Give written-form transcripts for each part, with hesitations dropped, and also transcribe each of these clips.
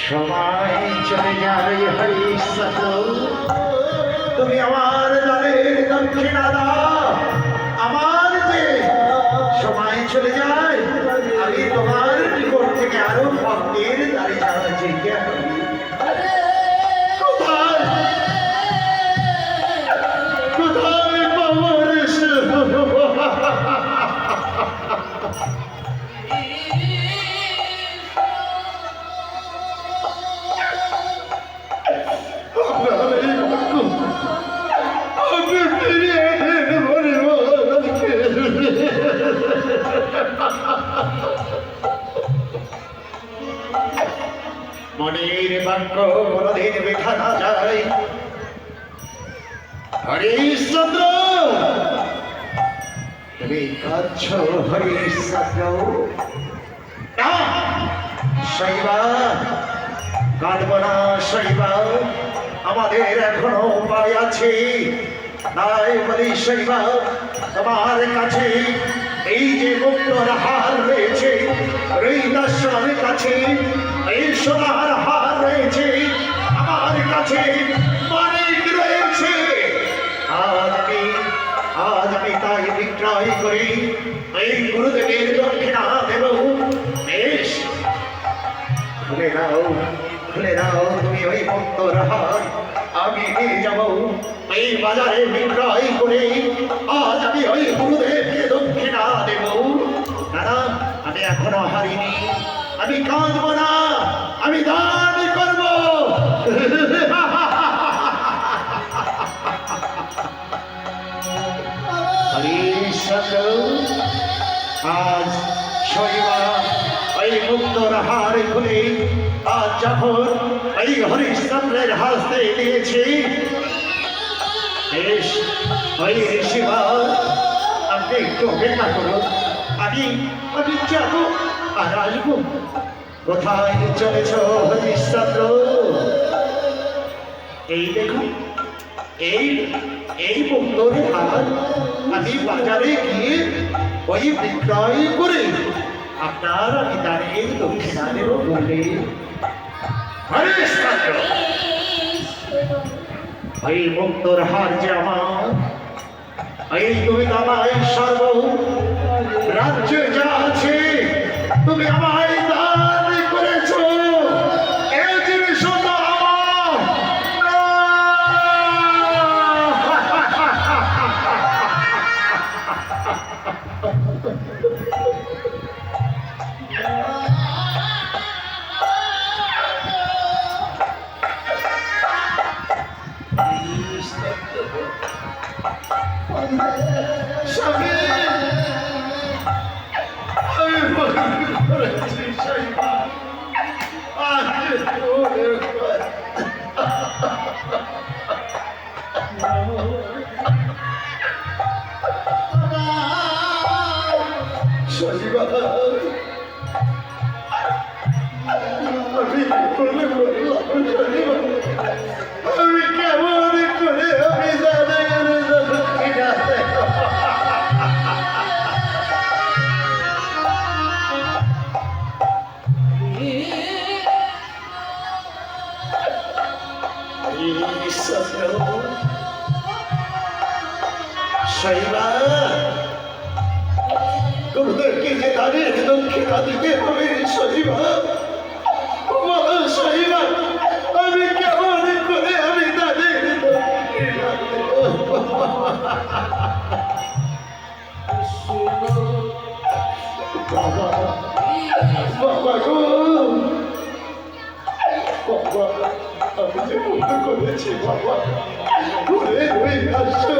সময় চলে যাবে হরিশ্চন্দ্র, তুমি আমার দলের দক্ষিণা দাও। আমার যে সময় চলে যায়, আমি তোমার নিকট থেকে আরো ভক্তের দাঁড়িয়ে যাওয়া জিজ্ঞাসা করি। মনের বাক্য কোনদিন বৃথা না যায়। হরিশ্চন্দ্র, তুমি কাঁদছ হরিশ্চন্দ্র? না শৈবা, কাঁদব না শৈবা, আমাদের এখনো উপায় আছে। তাই বলি শৈবা, তোমার কাছে এই যে মুক্তর হার রয়েছে, হৃদয়ের কাছে এই সোনার হার রয়েছে, আমার কাছে মানিক রয়েছে। আজ আমি তাই বিক্রয় করি, এই গুরুদেবের দক্ষিণা দেব। বেশ, খুলে দাও তুমি ওই মুক্তর হার, আমি নিয়ে যাব এই বাজারে বিক্রয় করে। আজ আমি ওই গুরুদেবকে দক্ষিণা দেব। দাদা, আমি এখনো হারিনি, আমি কাঁদব না, আমি দান করব। আজ শৈবা ওই মুক্তর হার খুলে, আজ যখন এই হরিশ্চন্দ্রের হাসতে দিয়েছি, বেশ ওই শিবা, আপনি একটু অপেক্ষা করুন, আমি যাব আর আসবো। কোথায় চলেছ হরিশ্চন্দ্র? এই দেখুন, এই মুক্তর হার আমি বাজারে গিয়ে ওই বিক্রয় করে আপনার আমি দাঁড়িয়ে দক্ষিণা দেব বলে। হরিশ্চন্দ্র, ওই মুক্তর হার যে আমার, এই তুমি আমায় সর্ব রাজ্যে যা আছে তুমি আমায় দান করেছ। এই জিনিস তো আমার। স্বামী, আমি করেছি শৈবা, আমি কেমন করে আমি শৈবা, তোমাদেরকে যে দাঁড়িয়ে দক্ষিণা দিতে হবে শৈবা, শৈবা, আমি কেমন করে আমি দাঁড়িয়ে দক্ষিণা দেব? বাবা, বাবা গো, বাবা, আমি যে ভুল করেছি বাবা, ঘুরে রই আসো,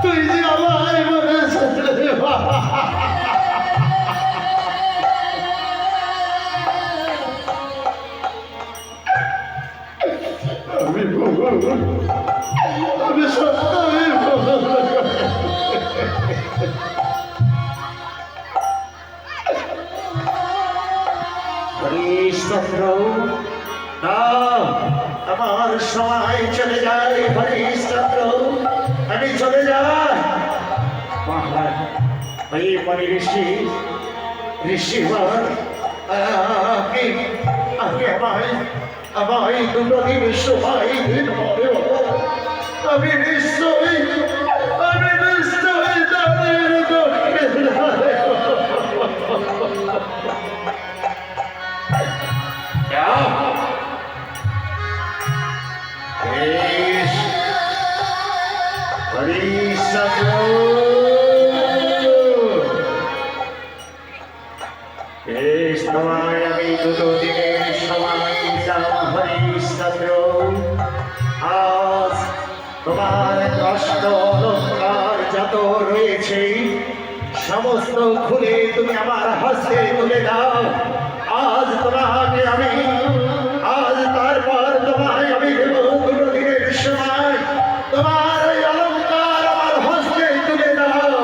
তুই যে আমায় বলেছিস বাবা। আমি সত্যি হরিশ্চন্দ্র, আমার সময় চলে যায় হরিশ্চন্দ্র, আমি চলে যাই। ওই পরিবেশী ঋষিবার আপনি আপনি আমায় দুটো দিন সময় দিন পরে আমি নিশ্চয়ই তাদের তোমায় আমি দুটো দিনের সময় দিলাম হরিশ্চন্দ্র। আজ তোমার কষ্ট অলঙ্কার যত রয়েছে সমস্ত খুলে তুমি আমার হস্তে তুলে দাও। আজ তোমাকে আমি তারপর তোমায় আমি দেব দুটো দিনের সময়। তোমার ওই অলঙ্কার আমার হস্তে তুলে দাও।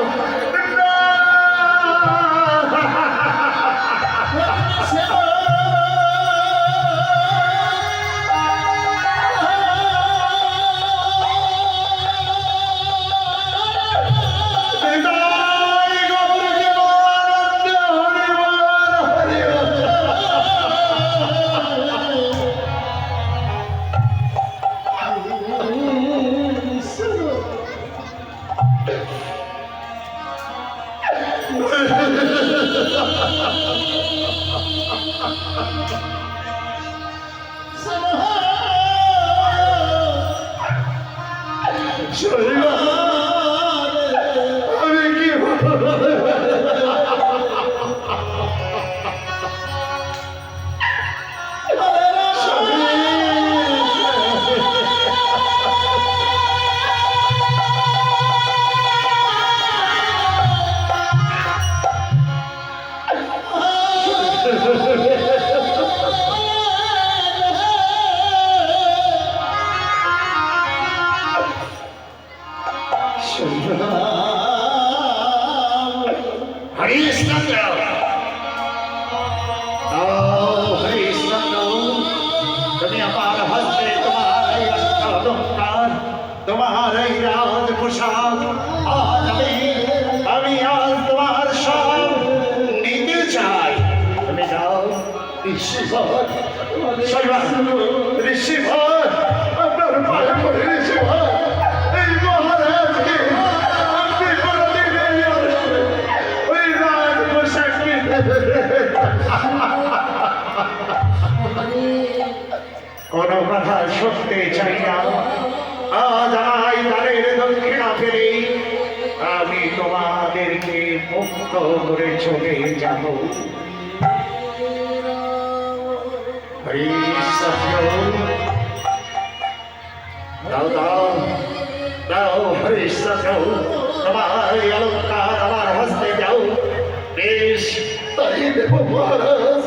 তুমি আমার হস্তে তোমার এই রাজ পোশাক আজ আমি আজ তোমার সব নিতে চাই। তুমি যাও ঋষিভর ঋষিভর আপনার পায়ে পড়ে ঋষিভর এই মহারাজকে আপনি কোনদিন ওই রাজ পোশাককে কোনো কথা শুনতে চাই না। আজ আমায় তাদের দক্ষিণা ফেলে আমি তোমাদেরকে মুক্ত করে চলে যাব। দাও দাও দাও হরিশ্চন্দ্র, তোমার অলঙ্কার আমার হস্তে যাও। বেশ তাই দেব মহারাজ।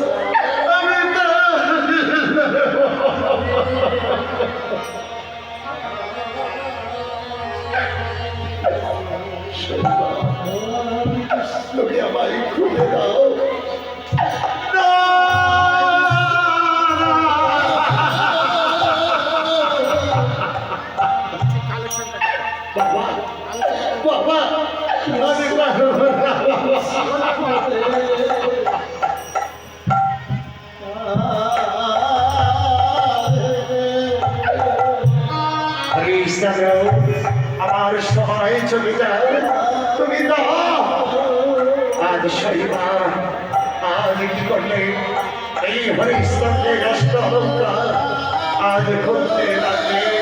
তুমি আমায় খুলে দাও। বাবা বাবা আমার সময় চলে যায়। তুমি দাও আজ শৈবার আজ কি করলে এই হরিশ্চন্দ্রের অষ্ট অলঙ্কার আজ খুলতে লাগলে